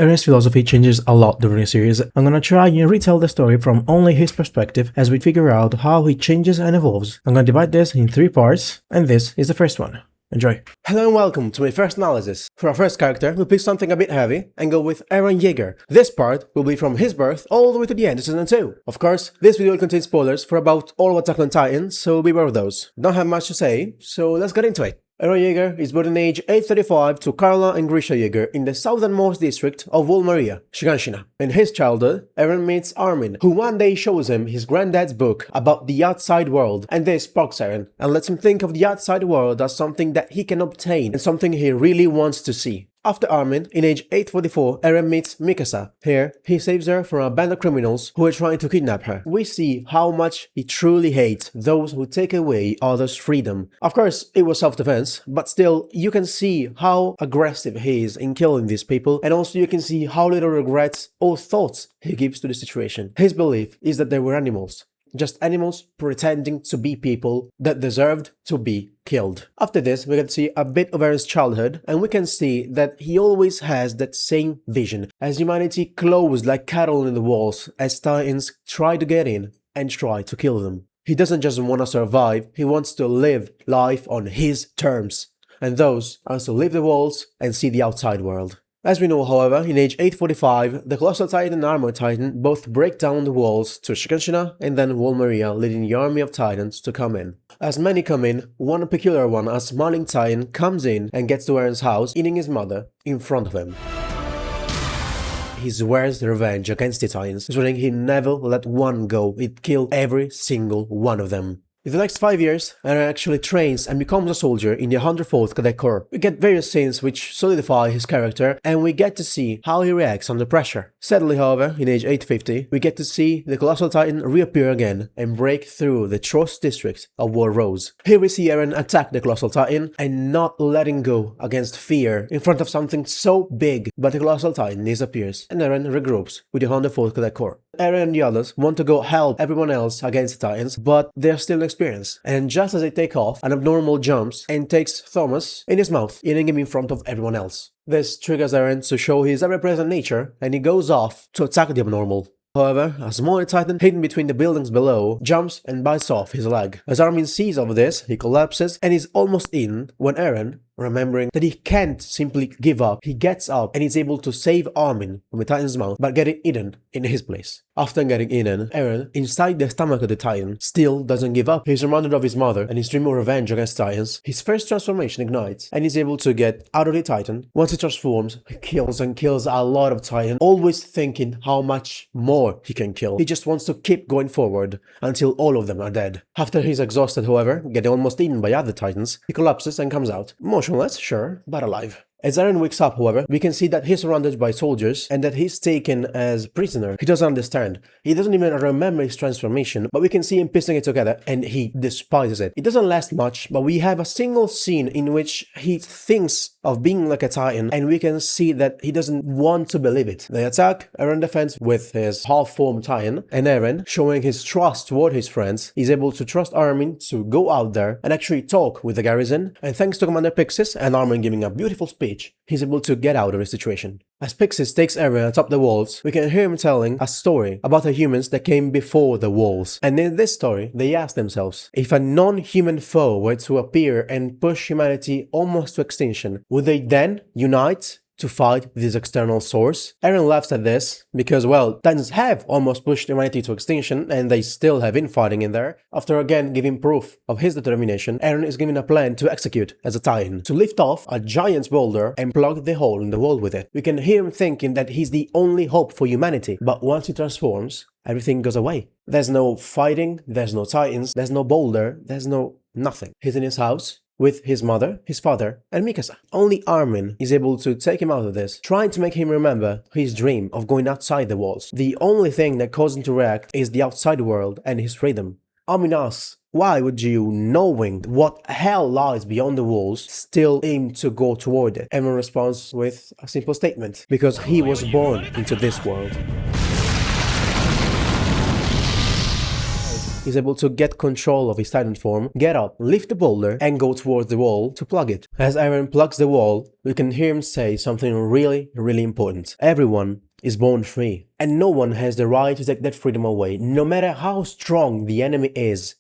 Eren's philosophy changes a lot during the series. I'm gonna try and retell the story from only his perspective as we figure out how he changes and evolves. I'm gonna divide this in 3 parts, and this is the first one. Enjoy. Hello and welcome to my first analysis. For our first character, we'll pick something a bit heavy and go with Eren Yeager. This part will be from his birth all the way to the end of season 2. Of course, this video will contain spoilers for about all of Attack on Titan, so beware of those. Don't have much to say, so let's get into it. Eren Yeager is born in age 835 to Carla and Grisha Yeager in the southernmost district of Volmaria, Shiganshina. In his childhood, Eren meets Armin, who one day shows him his granddad's book about the outside world, and this sparks Eren and lets him think of the outside world as something that he can obtain and something he really wants to see. After Armin, in age 844, Eren meets Mikasa. Here, he saves her from a band of criminals who are trying to kidnap her. We see how much he truly hates those who take away others' freedom. Of course, it was self-defense, but still, you can see how aggressive he is in killing these people, and also you can see how little regrets or thoughts he gives to the situation. His belief is that they were animals. Just animals pretending to be people that deserved to be killed. After this, we can see a bit of Eren's childhood, and we can see that he always has that same vision, as humanity closed like cattle in the walls, as Titans try to get in and try to kill them. He doesn't just want to survive, he wants to live life on his terms, and those are to leave the walls and see the outside world. As we know, however, in age 845, the Colossal Titan and Armored Titan both break down the walls to Shiganshina and then Volmaria, leading the army of Titans to come in. As many come in, one peculiar one, a smiling Titan, comes in and gets to Eren's house, eating his mother in front of him. He swears revenge against the Titans, swearing he never let one go, he'd kill every single one of them. In the next 5 years, Eren actually trains and becomes a soldier in the 104th Cadet Corps. We get various scenes which solidify his character, and we get to see how he reacts under pressure. Sadly, however, in age 850, we get to see the Colossal Titan reappear again and break through the Trost district of War Rose. Here we see Eren attack the Colossal Titan and not letting go against fear in front of something so big, but the Colossal Titan disappears and Eren regroups with the 104th Cadet Corps. Eren and the others want to go help everyone else against the Titans, but they're still experience, and just as they take off, an abnormal jumps and takes Thomas in his mouth, eating him in front of everyone else. This triggers Eren to show his ever-present nature, and he goes off to attack the abnormal. However, a smaller Titan hidden between the buildings below jumps and bites off his leg. As Armin sees all of this, he collapses and is almost in when Eren, remembering that he can't simply give up, he gets up and is able to save Armin from the Titan's mouth by getting eaten in his place. After getting eaten, Eren, inside the stomach of the Titan, still doesn't give up. He's reminded of his mother and his dream of revenge against Titans. His first transformation ignites and he's able to get out of the Titan. Once he transforms, he kills and kills a lot of Titans, always thinking how much more he can kill. He just wants to keep going forward until all of them are dead. After he's exhausted, however, getting almost eaten by other Titans, he collapses and comes out. Motionless, sure, but alive. As Eren wakes up, however, we can see that he's surrounded by soldiers and that he's taken as prisoner. He doesn't understand. He doesn't even remember his transformation, but we can see him piecing it together and he despises it. It doesn't last much, but we have a single scene in which he thinks of being like a Titan and we can see that he doesn't want to believe it. They attack, Eren defends with his half-formed Titan, and Eren, showing his trust toward his friends, is able to trust Armin to go out there and actually talk with the garrison, and thanks to Commander Pixis and Armin giving a beautiful speech, he's able to get out of the situation. As Pixis takes Eren atop the walls, we can hear him telling a story about the humans that came before the walls. And in this story, they ask themselves, if a non-human foe were to appear and push humanity almost to extinction, would they then unite to fight this external source? Eren laughs at this because, well, Titans have almost pushed humanity to extinction and they still have infighting in there. After again giving proof of his determination, Eren is given a plan to execute as a Titan, to lift off a giant's boulder and plug the hole in the wall with it. We can hear him thinking that he's the only hope for humanity, but once he transforms, everything goes away. There's no fighting, there's no Titans, there's no boulder, there's no nothing. He's in his house with his mother, his father, and Mikasa. Only Armin is able to take him out of this, trying to make him remember his dream of going outside the walls. The only thing that causes him to react is the outside world and his freedom. Armin asks, why would you, knowing what hell lies beyond the walls, still aim to go toward it? Eren responds with a simple statement, because he was born into this world. He's able to get control of his Titan form, get up, lift the boulder, and go towards the wall to plug it. As Eren plugs the wall, we can hear him say something really important. Everyone is born free, and no one has the right to take that freedom away, no matter how strong the enemy is.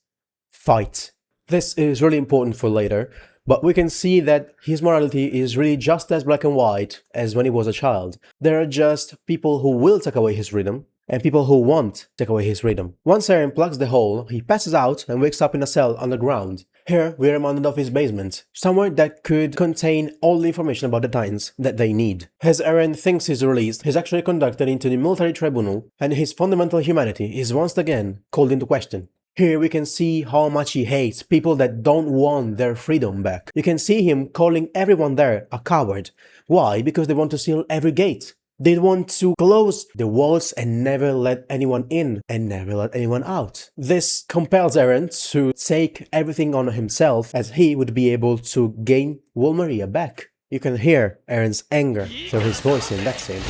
Fight. This is really important for later, but we can see that his morality is really just as black and white as when he was a child. There are just people who will take away his freedom, and people who won't take away his freedom. Once Eren plugs the hole, he passes out and wakes up in a cell underground. Here, we are reminded of his basement, somewhere that could contain all the information about the Titans that they need. As Eren thinks he's released, he's actually conducted into the military tribunal, and his fundamental humanity is once again called into question. Here we can see how much he hates people that don't want their freedom back. You can see him calling everyone there a coward. Why? Because they want to seal every gate. They want to close the walls and never let anyone in and never let anyone out. This compels Eren to take everything on himself, as he would be able to gain Wall Maria back. You can hear Eren's anger through his voice in that scene.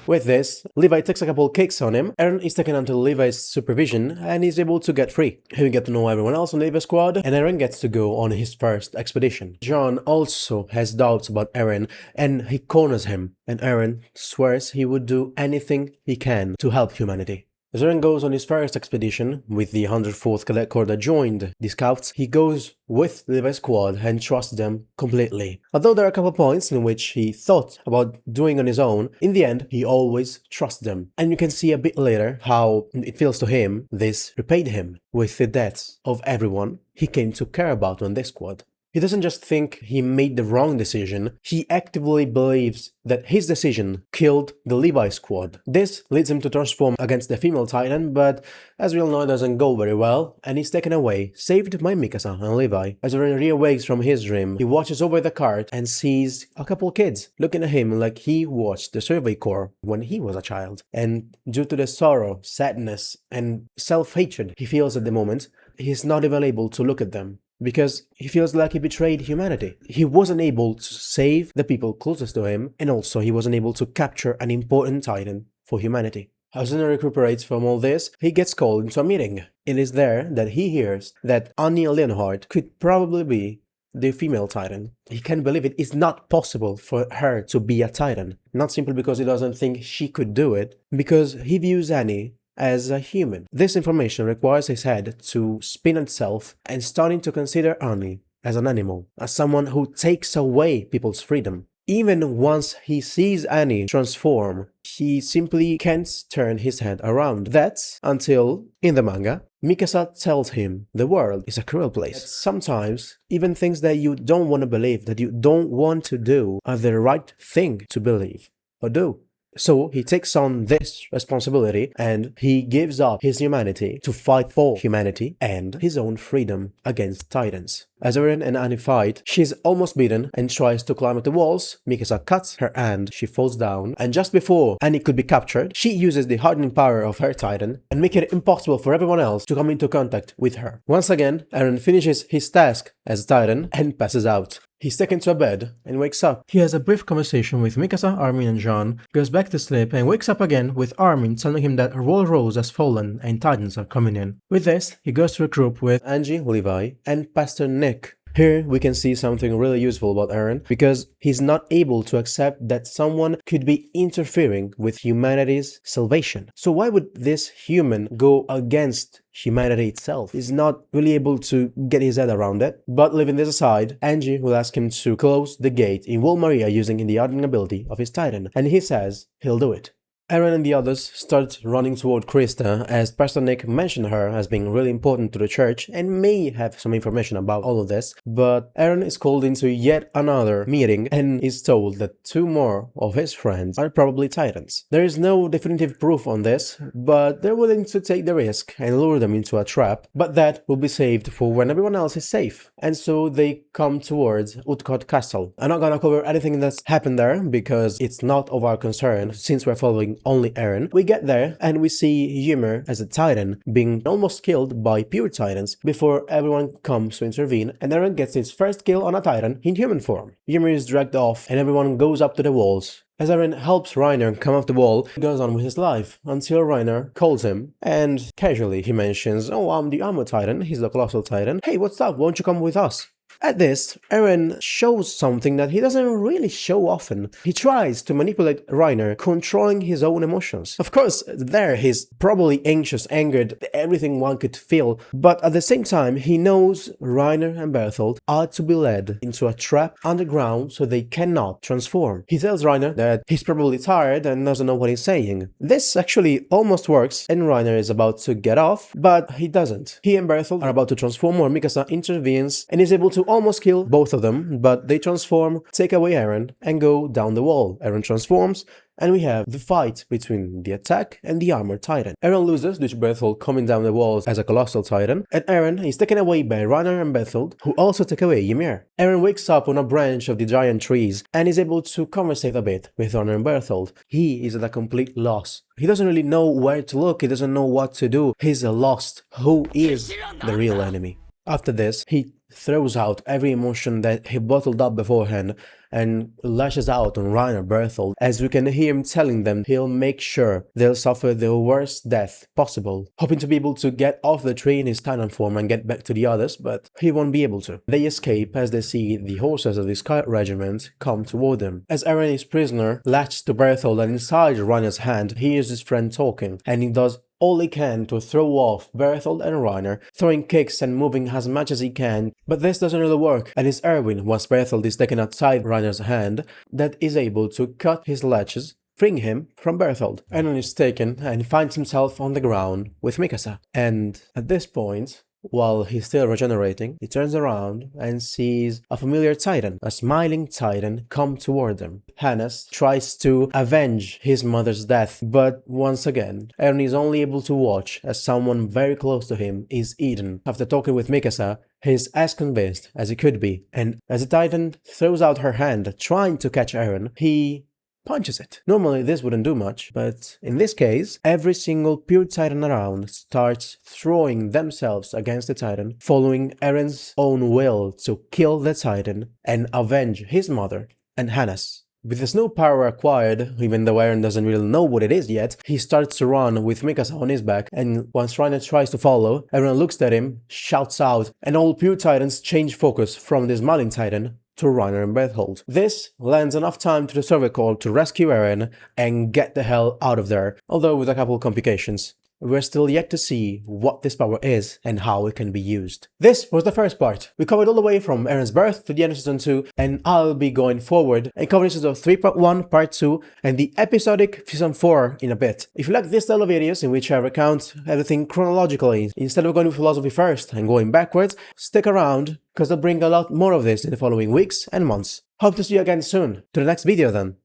With this, Levi takes a couple kicks on him. Eren is taken under Levi's supervision and is able to get free. We get to know everyone else on Levi's squad, and Eren gets to go on his first expedition. John also has doubts about Eren and he corners him, and Eren swears he would do anything he can to help humanity. As Eren goes on his first expedition, with the 104th Cadet Corps that joined the scouts, he goes with Levi's squad and trusts them completely. Although there are a couple points in which he thought about doing on his own, in the end he always trusts them. And you can see a bit later how it feels to him this repaid him with the deaths of everyone he came to care about on this squad. He doesn't just think he made the wrong decision, he actively believes that his decision killed the Levi squad. This leads him to transform against the female Titan, but as we all know it doesn't go very well, and he's taken away, saved by Mikasa and Levi. As Eren reawakes from his dream, he watches over the cart and sees a couple kids looking at him like he watched the Survey Corps when he was a child. And due to the sorrow, sadness, and self-hatred he feels at the moment, he's not even able to look at them, because he feels like he betrayed humanity. He wasn't able to save the people closest to him, and also he wasn't able to capture an important Titan for humanity. As Eren recuperates from all this, he gets called into a meeting. It is there that he hears that Annie Leonhardt could probably be the female Titan. He can't believe it. It's not possible for her to be a Titan. Not simply because he doesn't think she could do it, because he views Annie as a human. This information requires his head to spin itself and starting to consider Annie as an animal, as someone who takes away people's freedom. Even once he sees Annie transform, he simply can't turn his head around. That's until, in the manga, Mikasa tells him the world is a cruel place. That sometimes, even things that you don't want to believe, that you don't want to do, are the right thing to believe or do. So he takes on this responsibility and he gives up his humanity to fight for humanity and his own freedom against Titans. As Eren and Annie fight, she's almost beaten and tries to climb up the walls. Mikasa cuts her hand, she falls down, and just before Annie could be captured, she uses the hardening power of her Titan and make it impossible for everyone else to come into contact with her. Once again, Eren finishes his task as a Titan and passes out. He's taken to a bed and wakes up. He has a brief conversation with Mikasa, Armin and John, goes back to sleep and wakes up again with Armin telling him that Wall Rose has fallen and Titans are coming in. With this, he goes to regroup with Angie, Levi, and Pastor Nick. Here we can see something really useful about Eren, because he's not able to accept that someone could be interfering with humanity's salvation. So why would this human go against humanity itself? He's not really able to get his head around it. But leaving this aside, Angie will ask him to close the gate in Wall Maria using the hardening ability of his Titan, and he says he'll do it. Eren and the others start running toward Krista, as Pastor Nick mentioned her as being really important to the church and may have some information about all of this, but Eren is called into yet another meeting and is told that 2 more of his friends are probably Titans. There is no definitive proof on this, but they're willing to take the risk and lure them into a trap, but that will be saved for when everyone else is safe. And so they come towards Utgard Castle. I'm not gonna cover anything that's happened there because it's not of our concern, since we're following only Eren. We get there and we see Ymir as a Titan being almost killed by pure Titans before everyone comes to intervene, and Eren gets his first kill on a Titan in human form. Ymir is dragged off and everyone goes up to the walls. As Eren helps Reiner come off the wall, he goes on with his life, until Reiner calls him, and casually he mentions, "Oh, I'm the Armor Titan, he's the Colossal Titan. Hey, what's up, won't you come with us?" At this, Eren shows something that he doesn't really show often. He tries to manipulate Reiner, controlling his own emotions. Of course, there he's probably anxious, angered, everything one could feel, but at the same time, he knows Reiner and Berthold are to be led into a trap underground so they cannot transform. He tells Reiner that he's probably tired and doesn't know what he's saying. This actually almost works, and Reiner is about to get off, but he doesn't. He and Berthold are about to transform where Mikasa intervenes and is able to almost kill both of them, but they transform, take away Eren, and go down the wall. Eren transforms, and we have the fight between the attack and the armored titan. Eren loses due to Berthold coming down the walls as a colossal titan, and Eren is taken away by Reiner and Berthold, who also take away Ymir. Eren wakes up on a branch of the giant trees and is able to conversate a bit with Reiner and Berthold. He is at a complete loss. He doesn't really know where to look, he doesn't know what to do. He's lost. Who is the real enemy? After this, he throws out every emotion that he bottled up beforehand and lashes out on Reiner Berthold, as we can hear him telling them he'll make sure they'll suffer the worst death possible, hoping to be able to get off the tree in his Titan form and get back to the others, but he won't be able to. They escape as they see the horses of the Sky Regiment come toward them. As Eren is prisoner, latched to Berthold and inside Reiner's hand, he hears his friend talking, and he does all he can to throw off Berthold and Reiner, throwing kicks and moving as much as he can, but this doesn't really work, and it's Erwin, once Berthold is taken outside Reiner's hand, that is able to cut his latches, freeing him from Berthold. Eren is taken and finds himself on the ground with Mikasa, and at this point, while he's still regenerating, he turns around and sees a familiar Titan, a smiling Titan, come toward him. Hannes tries to avenge his mother's death, but once again, Eren is only able to watch as someone very close to him is eaten. After talking with Mikasa, he's as convinced as he could be, and as the Titan throws out her hand trying to catch Eren, he punches it. Normally this wouldn't do much, but in this case, every single pure Titan around starts throwing themselves against the Titan, following Eren's own will to kill the Titan and avenge his mother and Hannes. With his new power acquired, even though Eren doesn't really know what it is yet, he starts to run with Mikasa on his back, and once Reiner tries to follow, Eren looks at him, shouts out, and all pure Titans change focus from the smiling Titan to Reiner and Berthold. This lends enough time to the server call to rescue Eren and get the hell out of there, although with a couple complications. We're still yet to see what this power is and how it can be used. This was the first part. We covered all the way from Eren's birth to the end of Season 2, and I'll be going forward and covering Season 3 Part 1, Part 2, and the episodic Season 4 in a bit. If you like this style of videos in which I recount everything chronologically, instead of going with philosophy first and going backwards, stick around, because I'll bring a lot more of this in the following weeks and months. Hope to see you again soon. To the next video then.